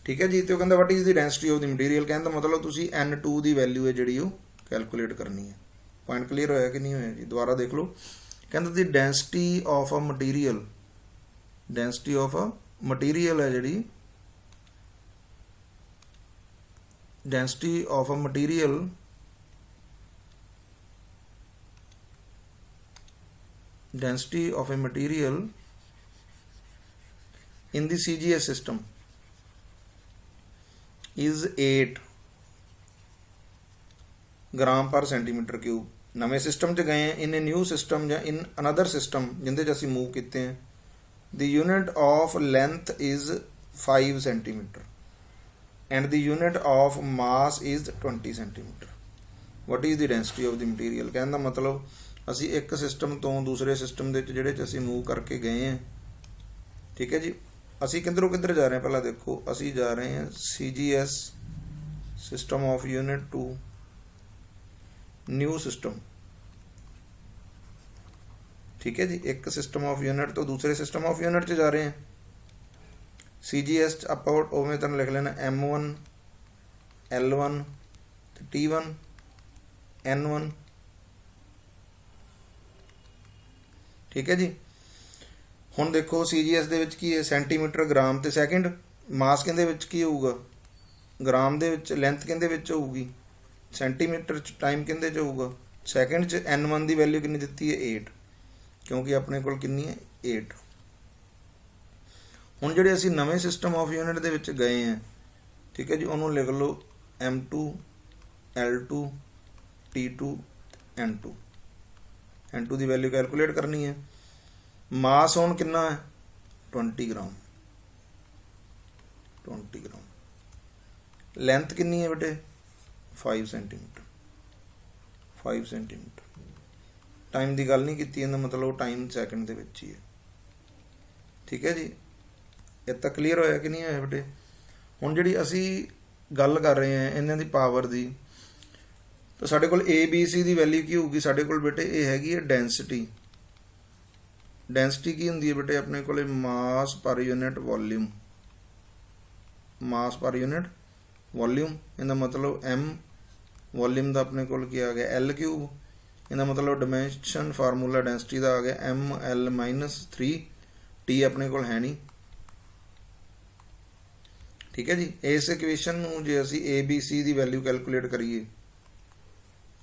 S1: ठीक है जी, तो कहता what is the density of the material. कहने का मतलब तुसी N2 की वैल्यू है जी कैलकुलेट करनी है। पॉइंट क्लीयर होया कि नहीं होया जी? दोबारा देख लो। कहता the density of a material, density of a material है जी, density of a material density of a material in the CGS system is 8 ग्राम पर सेंटीमीटर क्यूब। नवे सिस्टम च गए हैं, इन ए न्यू सिस्टम या इन अनदर सिस्टम जिंदे च असीं मूव किते हैं, the unit of length is 5 centimetre and the unit of mass is 20 centimetre. What is the density of the material? कहने का मतलब ਅਸੀਂ ਇੱਕ ਸਿਸਟਮ ਤੋਂ ਦੂਸਰੇ ਸਿਸਟਮ ਦੇ ਵਿੱਚ ਜਿਹੜੇ 'ਚ ਅਸੀਂ ਮੂਵ ਕਰਕੇ ਗਏ ਹਾਂ। ਠੀਕ ਹੈ ਜੀ, ਅਸੀਂ ਕਿੱਧਰੋਂ ਕਿੱਧਰ ਜਾ ਰਹੇ ਹਾਂ ਪਹਿਲਾਂ ਦੇਖੋ। ਅਸੀਂ ਜਾ ਰਹੇ ਹਾਂ CGS system of unit to new system. ਠੀਕ ਹੈ ਜੀ, ਇੱਕ ਸਿਸਟਮ ਆਫ ਯੂਨਿਟ ਤੋਂ ਦੂਸਰੇ ਸਿਸਟਮ ਆਫ ਯੂਨਿਟ 'ਚ ਜਾ ਰਹੇ ਹਾਂ। CGS 'ਚ ਆਪਾਂ ਉਵੇਂ ਤੁਹਾਨੂੰ ਲਿਖ ਲੈਣਾ M1 L1 ਤੇ T1 N1। ਠੀਕ ਹੈ ਜੀ। ਹੁਣ ਦੇਖੋ CGS ਦੇ ਵਿੱਚ ਕੀ ਹੈ, ਸੈਂਟੀਮੀਟਰ, ਗ੍ਰਾਮ ਤੇ ਸੈਕਿੰਡ। ਮਾਸ ਕਿਹਦੇ ਵਿੱਚ ਕੀ ਹੋਊਗਾ, ਗ੍ਰਾਮ ਦੇ ਵਿੱਚ। ਲੈਂਥ ਕਿਹਦੇ ਵਿੱਚ ਹੋਊਗੀ, ਸੈਂਟੀਮੀਟਰ 'ਚ। ਟਾਈਮ ਕਿਹਦੇ 'ਚ ਹੋਊਗਾ, ਸੈਕਿੰਡ 'ਚ। N1 ਦੀ ਵੈਲਿਊ ਕਿੰਨੀ ਦਿੱਤੀ ਹੈ, 8, ਕਿਉਂਕਿ ਆਪਣੇ ਕੋਲ ਕਿੰਨੀ ਹੈ, 8। ਹੁਣ ਜਿਹੜੇ ਅਸੀਂ ਨਵੇਂ ਸਿਸਟਮ ਆਫ ਯੂਨਿਟ ਦੇ ਵਿੱਚ ਗਏ ਹਾਂ, ਠੀਕ ਹੈ ਜੀ, ਉਹਨੂੰ ਲਿਖ ਲਓ M2 L2 T2 N2। N2 ਦੀ ਵੈਲਿਊ ਕੈਲਕੂਲੇਟ ਕਰਨੀ ਹੈ। ਮਾਸ ਹੁਣ ਕਿੰਨਾ ਹੈ, 20 ਗ੍ਰਾਮ। 20 ਗ੍ਰਾਮ। ਲੈਂਥ ਕਿੰਨੀ ਹੈ ਬੇਟੇ, 5 ਸੈਂਟੀਮੀਟਰ। 5 ਸੈਂਟੀਮੀਟਰ। ਟਾਈਮ ਦੀ ਗੱਲ ਨਹੀਂ ਕੀਤੀ, ਇਹਦਾ ਮਤਲਬ ਟਾਈਮ ਸੈਕਿੰਡ ਦੇ ਵਿੱਚ ਹੀ ਹੈ। ਠੀਕ ਹੈ ਜੀ, ਇਹ ਤਾਂ ਕਲੀਅਰ ਹੋਇਆ ਕਿ ਨਹੀਂ ਹੋਇਆ ਬੇਟੇ। ਹੁਣ ਜਿਹੜੀ ਅਸੀਂ ਗੱਲ ਕਰ ਰਹੇ ਹਾਂ ਇਹਨਾਂ ਦੀ ਪਾਵਰ ਦੀ, ਤਾਂ ਸਾਡੇ ਕੋਲ ABC ਦੀ ਵੈਲਿਊ ਕੀ ਹੋਊਗੀ, ਸਾਡੇ ਕੋਲ ਬੇਟੇ ਇਹ ਹੈਗੀ ਹੈ ਡੈਂਸਿਟੀ। ਡੈਂਸਿਟੀ ਕੀ ਹੁੰਦੀ ਹੈ ਬੇਟੇ, ਆਪਣੇ ਕੋਲ ਮਾਸ ਪਰ ਯੂਨਿਟ ਵੋਲਿਊਮ। ਮਾਸ ਪਰ ਯੂਨਿਟ ਵੋਲਿਊਮ, ਇਹਦਾ ਮਤਲਬ M। ਵੋਲਿਊਮ ਦਾ ਆਪਣੇ ਕੋਲ ਕੀ ਆ ਗਿਆ, L ਕਿਊਬ। ਇਹਦਾ ਮਤਲਬ ਡਾਇਮੈਂਸ਼ਨ ਫਾਰਮੂਲਾ ਡੈਂਸਿਟੀ ਦਾ ਆ ਗਿਆ ML-3। T ਆਪਣੇ ਕੋਲ ਹੈ ਨਹੀਂ। ਠੀਕ ਹੈ ਜੀ। ਇਸ ਇਕੁਏਸ਼ਨ ਨੂੰ ਜੇ ਅਸੀਂ ABC ਦੀ ਵੈਲਿਊ ਕੈਲਕੂਲੇਟ ਕਰੀਏ,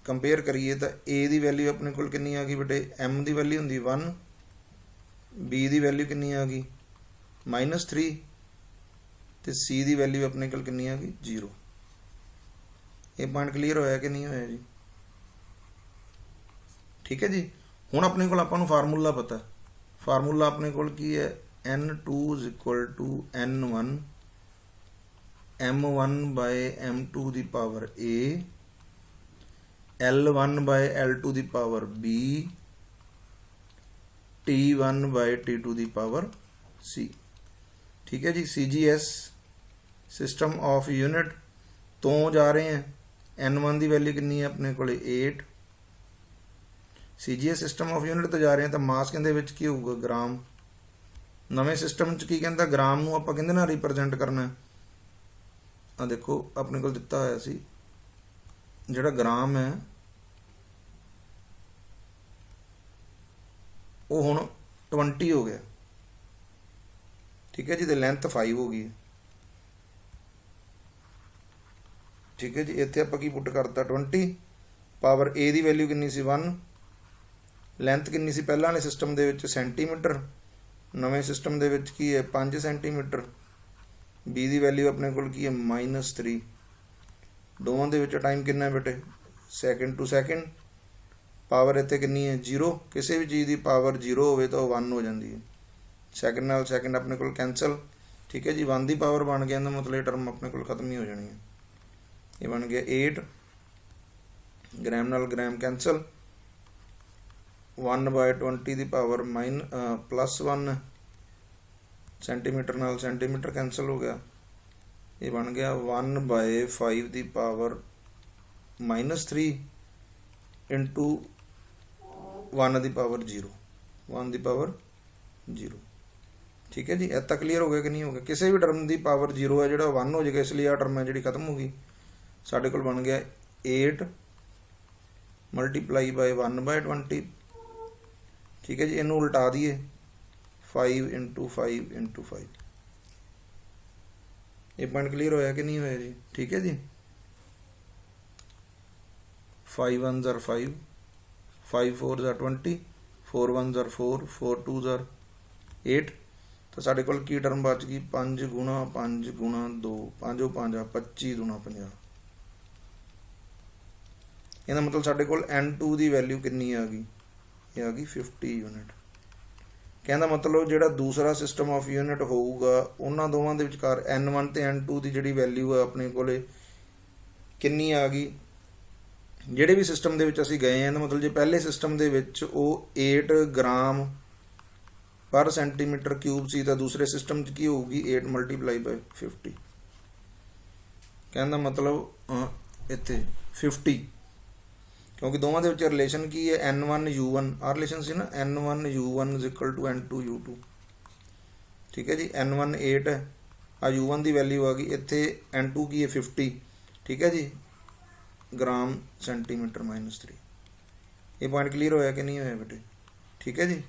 S1: ਕੰਪੇਅਰ ਕਰੀਏ, ਤਾਂ A ਦੀ ਵੈਲਿਊ ਆਪਣੇ ਕੋਲ ਕਿੰਨੀ ਆ ਗਈ ਬੇਟੇ, M ਦੀ ਵੈਲਿਊ ਹੁੰਦੀ 1, B ਦੀ ਵੈਲਿਊ ਕਿੰਨੀ ਆ ਗਈ, -3, ਤੇ C ਦੀ ਵੈਲਿਊ ਆਪਣੇ ਕੋਲ ਕਿੰਨੀ ਆ ਗਈ, 0। ਇਹ ਪੁਆਇੰਟ ਕਲੀਅਰ ਹੋਇਆ ਕਿ ਨਹੀਂ ਹੋਇਆ ਜੀ। ਠੀਕ ਹੈ ਜੀ। ਹੁਣ ਆਪਣੇ ਕੋਲ ਆਪਾਂ ਨੂੰ ਫਾਰਮੂਲਾ ਪਤਾ। ਫਾਰਮੂਲਾ ਆਪਣੇ ਕੋਲ ਕੀ ਹੈ, N2 = N1 M1/M2 the power A L1/L2 the power B T1/T2 the power C। ਠੀਕ ਹੈ ਜੀ। CGS ਸਿਸਟਮ ਆਫ ਯੂਨਿਟ ਤੋਂ ਜਾ ਰਹੇ ਹਾਂ। N1 ਦੀ ਵੈਲਿਊ ਕਿੰਨੀ ਹੈ ਆਪਣੇ ਕੋਲ, 8। CGS ਸਿਸਟਮ ਆਫ ਯੂਨਿਟ ਤੋਂ ਜਾ ਰਹੇ ਹਾਂ, ਤਾਂ ਮਾਸ ਕਹਿੰਦੇ ਵਿੱਚ ਕੀ ਹੋਊਗਾ, ਗ੍ਰਾਮ। ਨਵੇਂ ਸਿਸਟਮ 'ਚ ਕੀ ਕਹਿੰਦਾ, ਗ੍ਰਾਮ ਨੂੰ ਆਪਾਂ ਕਹਿੰਦੇ ਨਾ ਰਿਪਰੈਜ਼ੈਂਟ ਕਰਨਾ। ਆ ਦੇਖੋ ਆਪਣੇ ਕੋਲ ਦਿੱਤਾ ਹੋਇਆ ਸੀ, ਜਿਹੜਾ ਗ੍ਰਾਮ ਹੈ ਉਹ ਹੁਣ 20 ਹੋ ਗਿਆ। ਠੀਕ ਹੈ ਜੀ। ਤੇ ਲੈਂਥ 5 ਹੋ ਗਈ। ਠੀਕ ਹੈ ਜੀ। ਇੱਥੇ ਆਪਾਂ ਕੀ ਪੁੱਟ ਕਰਤਾ, 20। ਪਾਵਰ A ਦੀ ਵੈਲਿਊ ਕਿੰਨੀ ਸੀ, 1। ਲੈਂਥ ਕਿੰਨੀ ਸੀ ਪਹਿਲਾਂ ਵਾਲੇ ਸਿਸਟਮ ਦੇ ਵਿੱਚ, ਸੈਂਟੀਮੀਟਰ। ਨਵੇਂ ਸਿਸਟਮ ਦੇ ਵਿੱਚ ਕੀ ਹੈ, 5 ਸੈਂਟੀਮੀਟਰ। B ਦੀ ਵੈਲਿਊ ਆਪਣੇ ਕੋਲ ਕੀ ਹੈ, -3। ਦੋਵਾਂ ਦੇ ਵਿੱਚ ਟਾਈਮ ਕਿੰਨਾ ਹੈ ਬੇਟੇ, ਸੈਕਿੰਡ ਟੂ ਸੈਕਿੰਡ। ਪਾਵਰ ਇੱਥੇ ਕਿੰਨੀ ਹੈ, 0। ਕਿਸੇ ਵੀ ਚੀਜ਼ ਦੀ ਪਾਵਰ 0 ਹੋਵੇ ਤਾਂ ਉਹ 1 ਹੋ ਜਾਂਦੀ ਹੈ। ਸੈਕਿੰਡ ਨਾਲ ਸੈਕਿੰਡ ਆਪਣੇ ਕੋਲ ਕੈਂਸਲ। ਠੀਕ ਹੈ ਜੀ। 1 ਦੀ ਪਾਵਰ ਬਣ ਗਿਆ, ਇਹਦਾ ਮਤਲਬ ਇਹ ਟਰਮ ਆਪਣੇ ਕੋਲ ਖਤਮ ਹੀ ਹੋ ਜਾਣੀ ਹੈ। ਇਹ ਬਣ ਗਿਆ 8। ਗ੍ਰਾਮ ਨਾਲ ਗ੍ਰਾਮ ਕੈਂਸਲ। 1/20 ਦੀ ਪਾਵਰ +1। ਸੈਂਟੀਮੀਟਰ ਨਾਲ ਸੈਂਟੀਮੀਟਰ ਕੈਂਸਲ ਹੋ ਗਿਆ। ਇਹ ਬਣ ਗਿਆ 1/5 ਦੀ ਪਾਵਰ -3 ਇੰਟੂ 1 ਦੀ ਪਾਵਰ 0। 1 ਦੀ ਪਾਵਰ 0। ਠੀਕ ਹੈ ਜੀ। ਇਹ ਤਾਂ ਕਲੀਅਰ ਹੋ ਗਿਆ ਕਿ ਨਹੀਂ ਹੋ ਗਿਆ। ਕਿਸੇ ਵੀ ਟਰਮ ਦੀ ਪਾਵਰ 0 ਹੈ, ਜਿਹੜਾ 1 ਹੋ ਜਾਏਗਾ, ਇਸ ਲਈ ਆਹ ਟਰਮ ਹੈ ਜਿਹੜੀ ਖਤਮ ਹੋ ਗਈ। ਸਾਡੇ ਕੋਲ ਬਣ ਗਿਆ 8 × 1/20। ਠੀਕ ਹੈ ਜੀ। ਇਹਨੂੰ ਉਲਟਾ ਦਈਏ, 5 × 5 × 5। ਇਹ ਪੁਆਇੰਟ ਕਲੀਅਰ ਹੋਇਆ ਕਿ ਨਹੀਂ ਹੋਇਆ ਜੀ। ਠੀਕ ਹੈ ਜੀ। 5 1s are 5, 5 4s are 20, 4 1s are 4, 4 2s are 8। ਤਾਂ ਸਾਡੇ ਕੋਲ ਕੀ ਟਰਮ ਬਚ ਗਈ, 5 × 5 × 2, 5 5 25 × 50। ਇਹਦਾ ਮਤਲਬ ਸਾਡੇ ਕੋਲ N2 ਦੀ ਵੈਲਿਊ ਕਿੰਨੀ ਆ ਗਈ, ਇਹ ਆ ਗਈ 50 ਯੂਨਿਟ। ਕਹਿੰਦਾ ਮਤਲਬ ਜਿਹੜਾ ਦੂਸਰਾ ਸਿਸਟਮ ਆਫ ਯੂਨਿਟ ਹੋਊਗਾ, ਉਹਨਾਂ ਦੋਵਾਂ ਦੇ ਵਿਚਕਾਰ N1 ਤੇ N2 ਦੀ ਜਿਹੜੀ ਵੈਲਿਊ ਆ ਆਪਣੇ ਕੋਲੇ ਕਿੰਨੀ ਆ ਗਈ। ਜਿਹੜੇ ਵੀ ਸਿਸਟਮ ਦੇ ਵਿੱਚ ਅਸੀਂ ਗਏ ਹਾਂ, ਇਹਦਾ ਮਤਲਬ ਜੇ ਪਹਿਲੇ ਸਿਸਟਮ ਦੇ ਵਿੱਚ ਉਹ 8 ਗ੍ਰਾਮ ਪਰ ਸੈਂਟੀਮੀਟਰ ਕਿਊਬ ਸੀ ਤਾਂ ਦੂਸਰੇ ਸਿਸਟਮ 'ਚ ਕੀ ਹੋਊਗੀ 8 ਮਲਟੀਪਲਾਈ ਬਾਈ 50। ਕਹਿਣ ਦਾ ਮਤਲਬ ਇੱਥੇ 50, ਕਿਉਂਕਿ ਦੋਵਾਂ ਦੇ ਵਿੱਚ ਰਿਲੇਸ਼ਨ ਕੀ ਹੈ N1U1, ਆਹ ਰਿਲੇਸ਼ਨ ਸੀ ਨਾ N1U1 = N2U2। ਠੀਕ ਹੈ ਜੀ, N1 8 ਹੈ, ਆ U1 ਦੀ ਵੈਲਿਊ ਆ ਗਈ, ਇੱਥੇ N2 ਕੀ ਹੈ 50। ਠੀਕ ਹੈ ਜੀ, ਗ੍ਰਾਮ ਸੈਂਟੀਮੀਟਰ -3। ਇਹ ਪੁਆਇੰਟ ਕਲੀਅਰ ਹੋਇਆ ਕਿ ਨਹੀਂ ਹੋਇਆ ਬੇਟੇ? ਠੀਕ ਹੈ ਜੀ।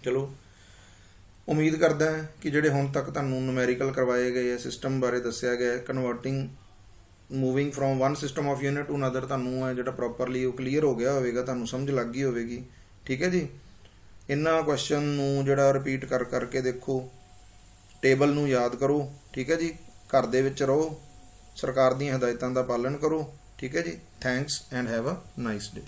S1: ਚਲੋ, ਉਮੀਦ ਕਰਦਾ ਹੈ ਕਿ ਜਿਹੜੇ ਹੁਣ ਤੱਕ ਤੁਹਾਨੂੰ ਨੂਮੈਰੀਕਲ ਕਰਵਾਏ ਗਏ ਹੈ, ਸਿਸਟਮ ਬਾਰੇ ਦੱਸਿਆ ਗਿਆ ਹੈ, converting moving from one system of unit to another, ਤੁਹਾਨੂੰ ਹੈ ਜਿਹੜਾ ਪ੍ਰੋਪਰਲੀ ਉਹ ਕਲੀਅਰ ਹੋ ਗਿਆ ਹੋਵੇਗਾ, ਤੁਹਾਨੂੰ ਸਮਝ ਲੱਗ ਗਈ ਹੋਵੇਗੀ। ਠੀਕ ਹੈ ਜੀ। ਇਹਨਾਂ ਕੁਐਸਚਨ ਨੂੰ ਜਿਹੜਾ ਰਿਪੀਟ ਕਰਕੇ ਦੇਖੋ, ਟੇਬਲ ਨੂੰ ਯਾਦ ਕਰੋ। ਠੀਕ ਹੈ ਜੀ, ਘਰ ਦੇ ਵਿੱਚ ਰਹੋ, ਸਰਕਾਰ ਦੀਆਂ ਹਦਾਇਤਾਂ ਦਾ ਪਾਲਣ ਕਰੋ। ਠੀਕ ਹੈ ਜੀ। Thanks and have a nice day.